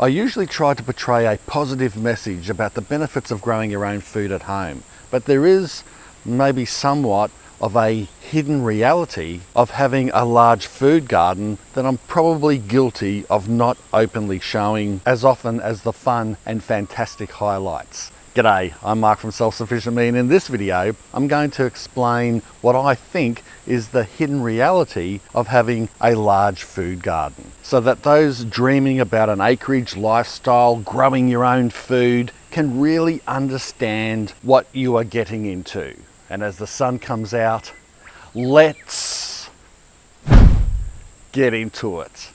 I usually try to portray a positive message about the benefits of growing your own food at home, but there is maybe somewhat of a hidden reality of having a large food garden that I'm probably guilty of not openly showing as often as the fun and fantastic highlights. G'day, I'm Mark from Self-Sufficiency, and in this video I'm going to explain what I think is the hidden reality of having a large food garden, so that those dreaming about an acreage lifestyle, growing your own food, can really understand what you are getting into. And as the sun comes out, let's get into it.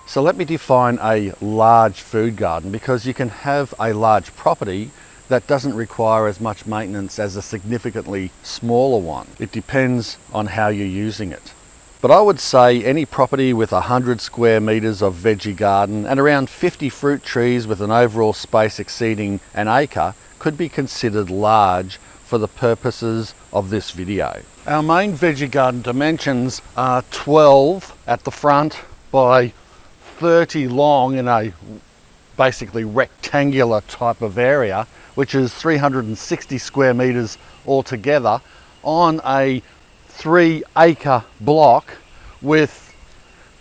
So let me define a large food garden, because you can have a large property that doesn't require as much maintenance as a significantly smaller one. It depends on how you're using it. But I would say any property with 100 square metres of veggie garden and around 50 fruit trees with an overall space exceeding an acre could be considered large for the purposes of this video. Our main veggie garden dimensions are 12 at the front by 30 long in a basically rectangular type of area, which is 360 square metres altogether on a 3-acre block with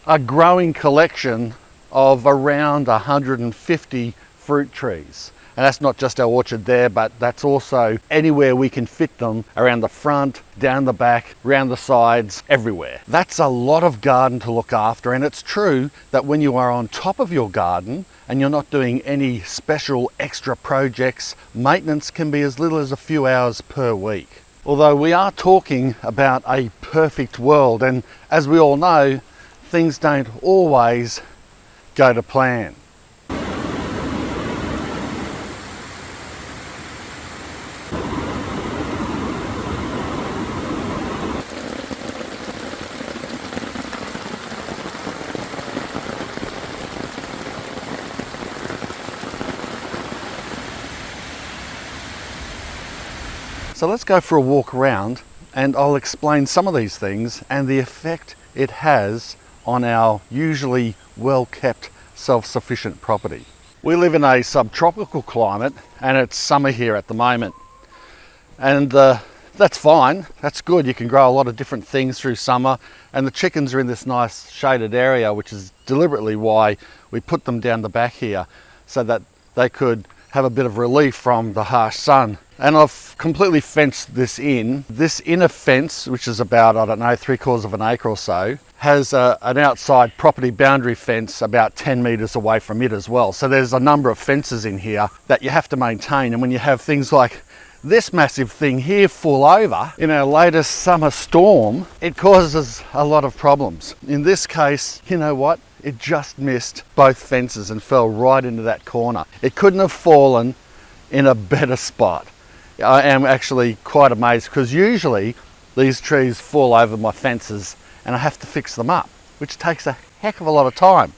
a growing collection of around 150 fruit trees. And that's not just our orchard there, but that's also anywhere we can fit them, around the front, down the back, around the sides, everywhere. That's a lot of garden to look after, and it's true that when you are on top of your garden and you're not doing any special extra projects, maintenance can be as little as a few hours per week. Although we are talking about a perfect world, and as we all know, things don't always go to plan. So let's go for a walk around and I'll explain some of these things and the effect it has on our usually well-kept self-sufficient property. We live in a subtropical climate and it's summer here at the moment. And that's fine, that's good. You can grow a lot of different things through summer, and the chickens are in this nice shaded area, which is deliberately why we put them down the back here, so that they could have a bit of relief from the harsh sun. And I've completely fenced this in. This inner fence, which is about, I don't know, 3/4 of an acre or so, has an outside property boundary fence about 10 metres away from it as well. So there's a number of fences in here that you have to maintain. And when you have things like this massive thing here fall over in our latest summer storm, it causes a lot of problems. In this case, you know what? It just missed both fences and fell right into that corner. It couldn't have fallen in a better spot. I am actually quite amazed, because usually these trees fall over my fences and I have to fix them up, which takes a heck of a lot of time.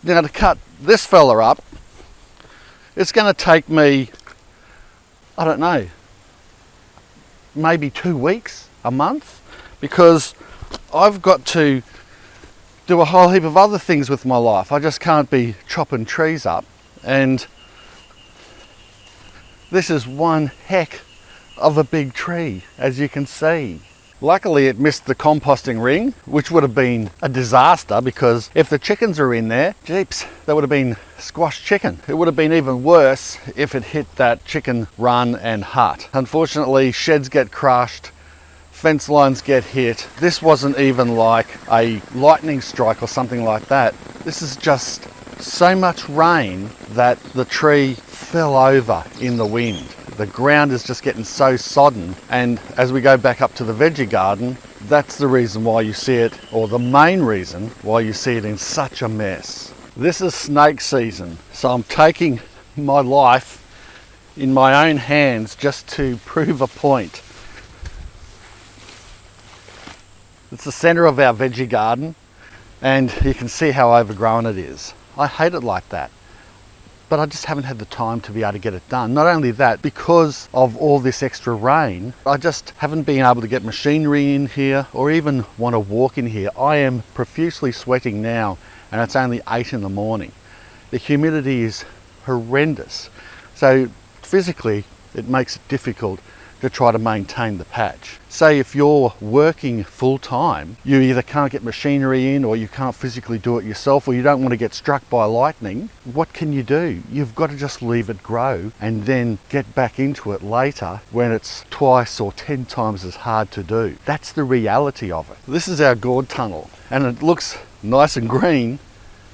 Now, to cut this fella up, it's going to take me, I don't know, maybe 2 weeks, a month, because I've got to do a whole heap of other things with my life. I just can't be chopping trees up, and this is one heck of a big tree, as you can see. Luckily it missed the composting ring, which would have been a disaster, because if the chickens are in there, jeeps, that would have been squashed chicken. It would have been even worse if it hit that chicken run and hut. Unfortunately, sheds get crushed, fence lines get hit. This wasn't even like a lightning strike or something like that. This is just so much rain that the tree fell over in the wind. The ground is just getting so sodden, and as we go back up to the veggie garden, that's the reason why you see it, or the main reason why you see it in such a mess. This is snake season, so I'm taking my life in my own hands just to prove a point. It's the centre of our veggie garden, and you can see how overgrown it is. I hate it like that. but I just haven't had the time to be able to get it done. Not only that, because of all this extra rain, I just haven't been able to get machinery in here or even want to walk in here. I am profusely sweating now, and it's only 8 in the morning. The humidity is horrendous. So physically, it makes it difficult to try to maintain the patch. Say if you're working full time, you either can't get machinery in, or you can't physically do it yourself, or you don't want to get struck by lightning. What can you do? You've got to just leave it grow and then get back into it later when it's twice or 10 times as hard to do. That's the reality of it. This is our gourd tunnel, and it looks nice and green,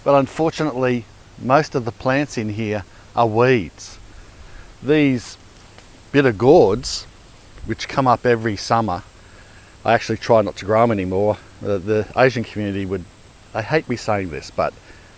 but unfortunately most of the plants in here are weeds. These bitter gourds, which come up every summer, I actually try not to grow them anymore. The Asian community would, they hate me saying this, but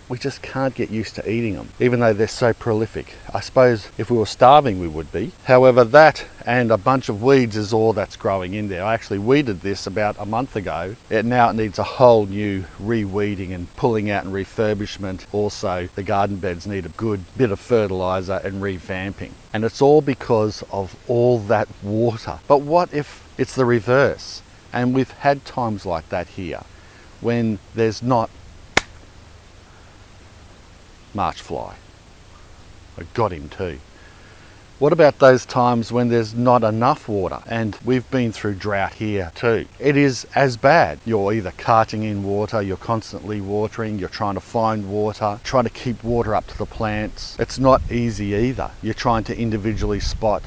we just can't get used to eating them, even though they're so prolific. I suppose if we were starving we would be. However, that and a bunch of weeds is all that's growing in there. I actually weeded this about a month ago. Now it needs a whole new re-weeding and pulling out and refurbishment. Also, the garden beds need a good bit of fertiliser and revamping. And it's all because of all that water. But what if it's the reverse? And we've had times like that here, when there's not March fly. I got him too. What about those times when there's not enough water? And we've been through drought here too. It is as bad. You're either carting in water, you're constantly watering, you're trying to find water, trying to keep water up to the plants. It's not easy either. You're trying to individually spot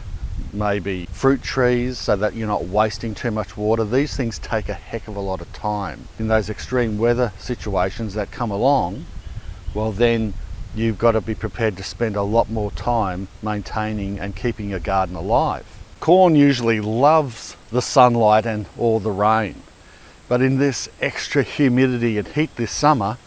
maybe fruit trees so that you're not wasting too much water. These things take a heck of a lot of time. In those extreme weather situations that come along, well then you've got to be prepared to spend a lot more time maintaining and keeping your garden alive. Corn usually loves the sunlight and all the rain, but in this extra humidity and heat this summer,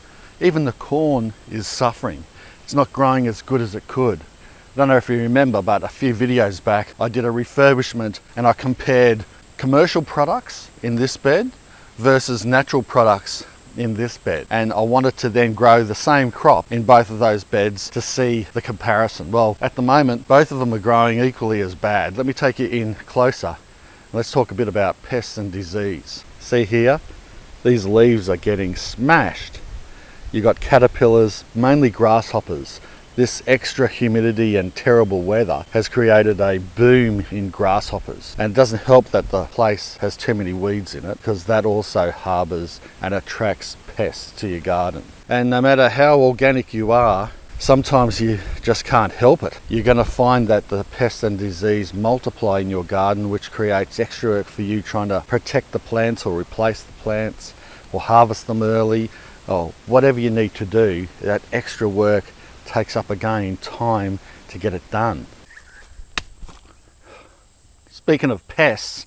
even the corn is suffering. It's not growing as good as it could. I don't know if you remember, but a few videos back I did a refurbishment and I compared commercial products in this bed versus natural products in this bed, and I wanted to then grow the same crop in both of those beds to see the comparison. Well, at the moment both of them are growing equally as bad. Let me take you in closer. Let's talk a bit about pests and disease. See here, these leaves are getting smashed. You've got caterpillars, mainly grasshoppers. This extra humidity and terrible weather has created a boom in grasshoppers, and it doesn't help that the place has too many weeds in it, because that also harbours and attracts pests to your garden. And no matter how organic you are, sometimes you just can't help it. You're going to find that the pests and disease multiply in your garden, which creates extra work for you trying to protect the plants or replace the plants or harvest them early, or whatever you need to do. That extra work takes up again time to get it done. Speaking of pests,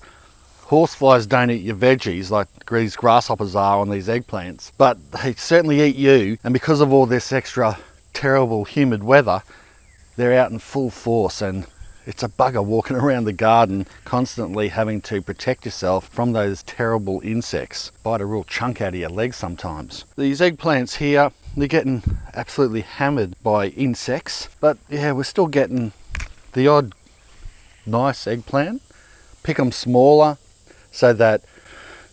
horseflies don't eat your veggies like these grasshoppers are on these eggplants, but they certainly eat you, and because of all this extra terrible humid weather, they're out in full force, and it's a bugger walking around the garden constantly having to protect yourself from those terrible insects. Bite a real chunk out of your leg sometimes. These eggplants here, they're getting absolutely hammered by insects, but yeah, we're still getting the odd nice eggplant. Pick them smaller so that,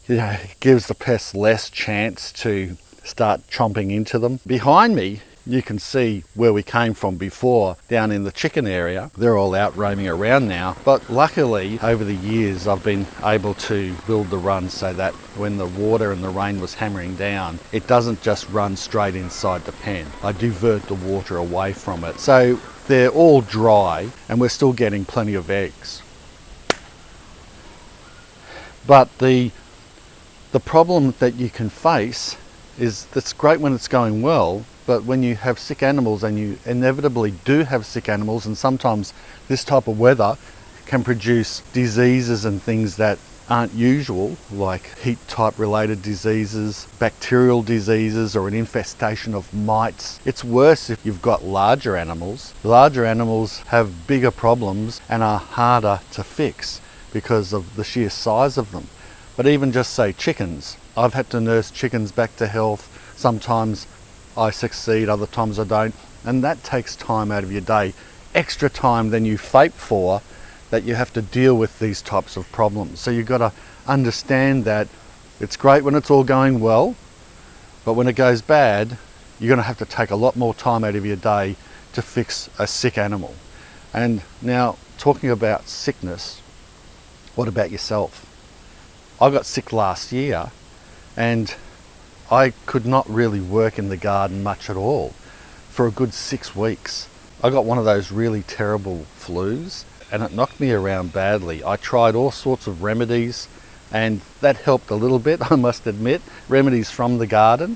you know, it gives the pests less chance to start chomping into them. Behind me you can see where we came from before, down in the chicken area. They're all out roaming around now, but luckily over the years I've been able to build the run so that when the water and the rain was hammering down, it doesn't just run straight inside the pen. I divert the water away from it, so they're all dry and we're still getting plenty of eggs. But the problem that you can face is, that's great when it's going well, but when you have sick animals, and you inevitably do have sick animals, and sometimes this type of weather can produce diseases and things that aren't usual, like heat type related diseases, bacterial diseases, or an infestation of mites. It's worse if you've got larger animals. Larger animals have bigger problems and are harder to fix because of the sheer size of them. But even just say chickens, I've had to nurse chickens back to health. Sometimes I succeed, other times I don't. And that takes time out of your day, extra time than you fate for, that you have to deal with these types of problems. So you've got to understand that it's great when it's all going well, but when it goes bad, you're going to have to take a lot more time out of your day to fix a sick animal. And now, talking about sickness, what about yourself? I got sick last year and I could not really work in the garden much at all for a good 6 weeks. I got one of those really terrible flus and it knocked me around badly. I tried all sorts of remedies and that helped a little bit, I must admit. Remedies from the garden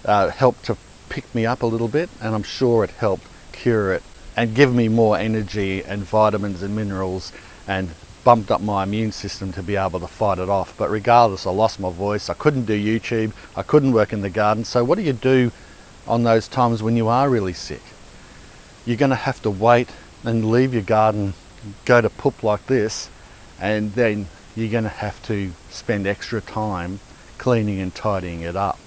helped to pick me up a little bit, and I'm sure it helped cure it and give me more energy and vitamins and minerals and bumped up my immune system to be able to fight it off. But regardless, I lost my voice. I couldn't do YouTube. I couldn't work in the garden. So what do you do on those times when you are really sick? You're going to have to wait and leave your garden, go to poop like this, and then you're going to have to spend extra time cleaning and tidying it up.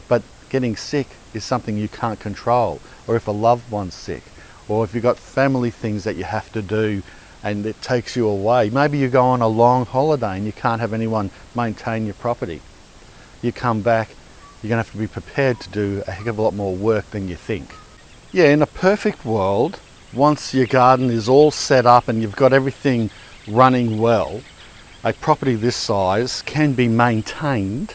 But getting sick is something you can't control, or if a loved one's sick, or if you've got family things that you have to do and it takes you away. Maybe you go on a long holiday and you can't have anyone maintain your property. You come back, you're going to have to be prepared to do a heck of a lot more work than you think. Yeah, in a perfect world, once your garden is all set up and you've got everything running well, a property this size can be maintained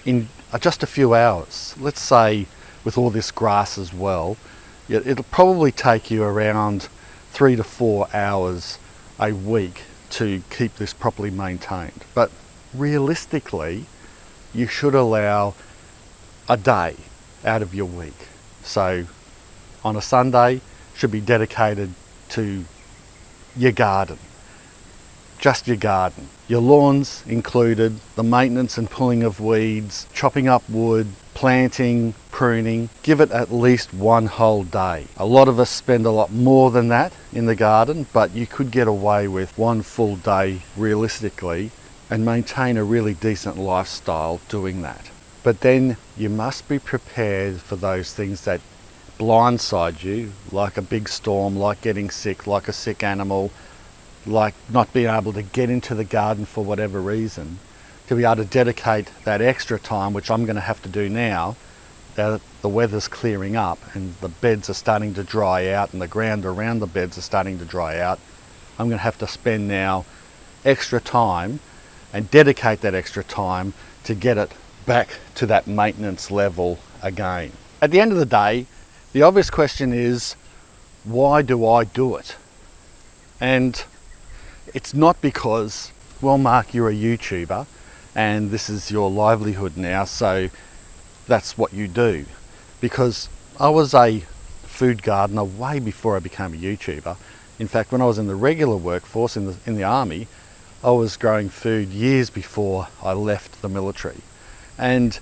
in just a few hours. Let's say with all this grass as well, it'll probably take you around 3 to 4 hours a week to keep this properly maintained. But realistically, you should allow a day out of your week. So on a Sunday should be dedicated to your garden. Just your garden. Your lawns included, the maintenance and pulling of weeds, chopping up wood, planting, pruning. Give it at least one whole day. A lot of us spend a lot more than that in the garden, but you could get away with one full day realistically and maintain a really decent lifestyle doing that. But then you must be prepared for those things that blindside you, like a big storm, like getting sick, like a sick animal, like not being able to get into the garden for whatever reason, to be able to dedicate that extra time, which I'm going to have to do now, that the weather's clearing up and the beds are starting to dry out and the ground around the beds are starting to dry out. I'm going to have to spend now extra time and dedicate that extra time to get it back to that maintenance level again. At the end of the day, the obvious question is, why do I do it? And it's not because, well, Mark, you're a YouTuber and this is your livelihood now, so that's what you do. Because I was a food gardener way before I became a YouTuber. In fact, when I was in the regular workforce in the army, I was growing food years before I left the military. And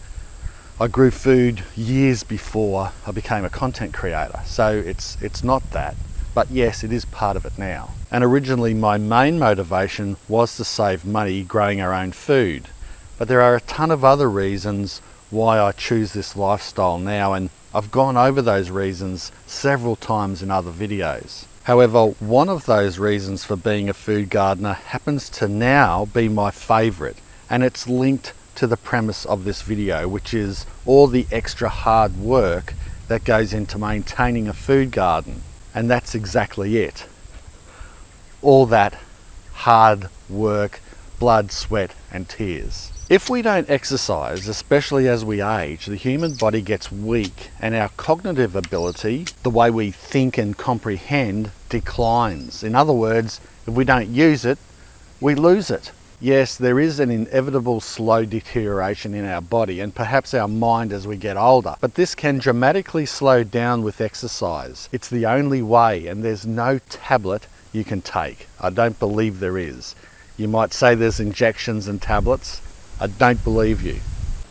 I grew food years before I became a content creator. So it's not that. But yes, it is part of it now. And originally my main motivation was to save money growing our own food. But there are a ton of other reasons why I choose this lifestyle now, and I've gone over those reasons several times in other videos. However, one of those reasons for being a food gardener happens to now be my favourite, and it's linked to the premise of this video, which is all the extra hard work that goes into maintaining a food garden. And that's exactly it. All that hard work, blood, sweat and tears. If we don't exercise, especially as we age, the human body gets weak and our cognitive ability, the way we think and comprehend, declines. In other words, if we don't use it, we lose it. Yes, there is an inevitable slow deterioration in our body and perhaps our mind as we get older, but this can dramatically slow down with exercise. It's the only way, and there's no tablet you can take. I don't believe there is. You might say there's injections and tablets. I don't believe you.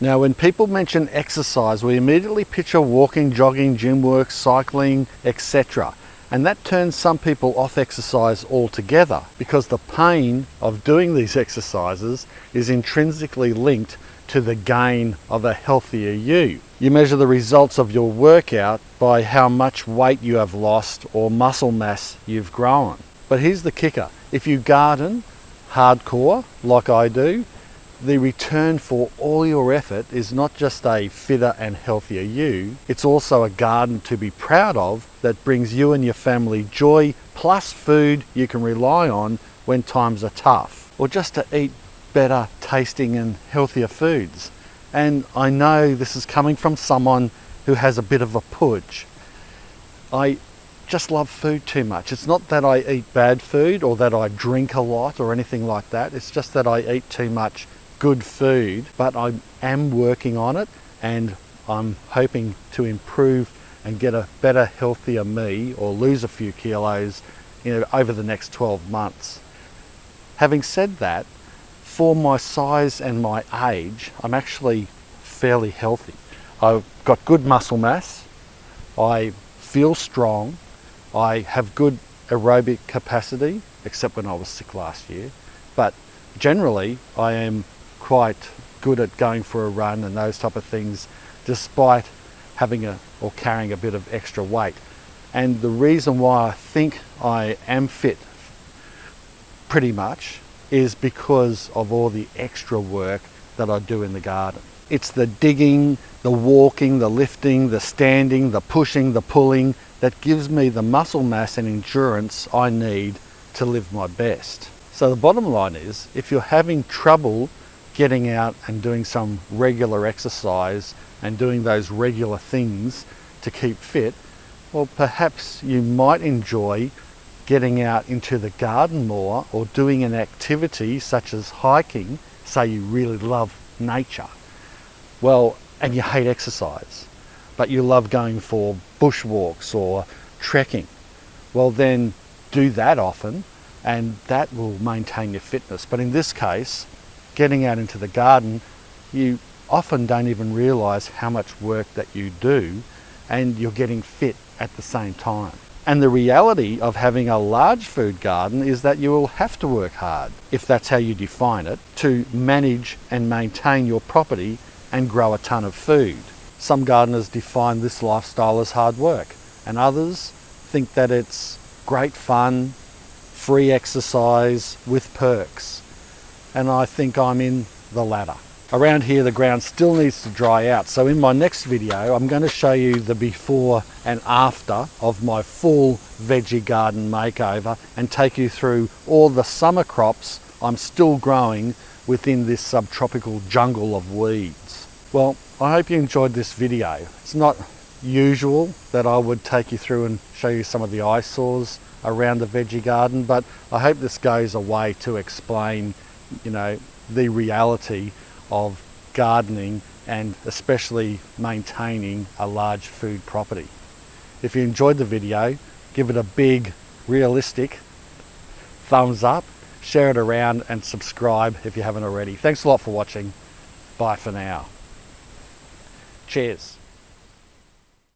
Now, when people mention exercise, we immediately picture walking, jogging, gym work, cycling, etc. And that turns some people off exercise altogether because the pain of doing these exercises is intrinsically linked to the gain of a healthier you. You measure the results of your workout by how much weight you have lost or muscle mass you've grown. But here's the kicker. If you garden hardcore, like I do, the return for all your effort is not just a fitter and healthier you, it's also a garden to be proud of that brings you and your family joy, plus food you can rely on when times are tough, or just to eat better tasting and healthier foods. And I know this is coming from someone who has a bit of a pudge. I just love food too much. It's not that I eat bad food or that I drink a lot or anything like that. It's just that I eat too much good food, but I am working on it, and I'm hoping to improve and get a better, healthier me, or lose a few kilos, over the next 12 months. Having said that, for my size and my age, I'm actually fairly healthy. I've got good muscle mass, I feel strong, I have good aerobic capacity, except when I was sick last year, but generally I am quite good at going for a run and those type of things, despite having or carrying a bit of extra weight. And the reason why I think I am fit pretty much is because of all the extra work that I do in the garden. It's the digging, the walking, the lifting, the standing, the pushing, the pulling that gives me the muscle mass and endurance I need to live my best. So the bottom line is, if you're having trouble getting out and doing some regular exercise and doing those regular things to keep fit, well, perhaps you might enjoy getting out into the garden more, or doing an activity such as hiking. Say you really love nature, well, and you hate exercise, but you love going for bushwalks or trekking, well then do that often, and that will maintain your fitness. But in this case, getting out into the garden, you often don't even realize how much work that you do, and you're getting fit at the same time. And the reality of having a large food garden is that you will have to work hard, if that's how you define it, to manage and maintain your property and grow a ton of food. Some gardeners define this lifestyle as hard work, and others think that it's great fun, free exercise with perks. And I think I'm in the latter. Around here the ground still needs to dry out, so in my next video I'm going to show you the before and after of my full veggie garden makeover, and take you through all the summer crops I'm still growing within this subtropical jungle of weeds. Well, I hope you enjoyed this video. It's not usual that I would take you through and show you some of the eyesores around the veggie garden, but I hope this goes a way to explain, the reality of gardening, and especially maintaining a large food property. If you enjoyed the video, give it a big, realistic thumbs up, share it around, and subscribe if you haven't already. Thanks a lot for watching. Bye for now. Cheers.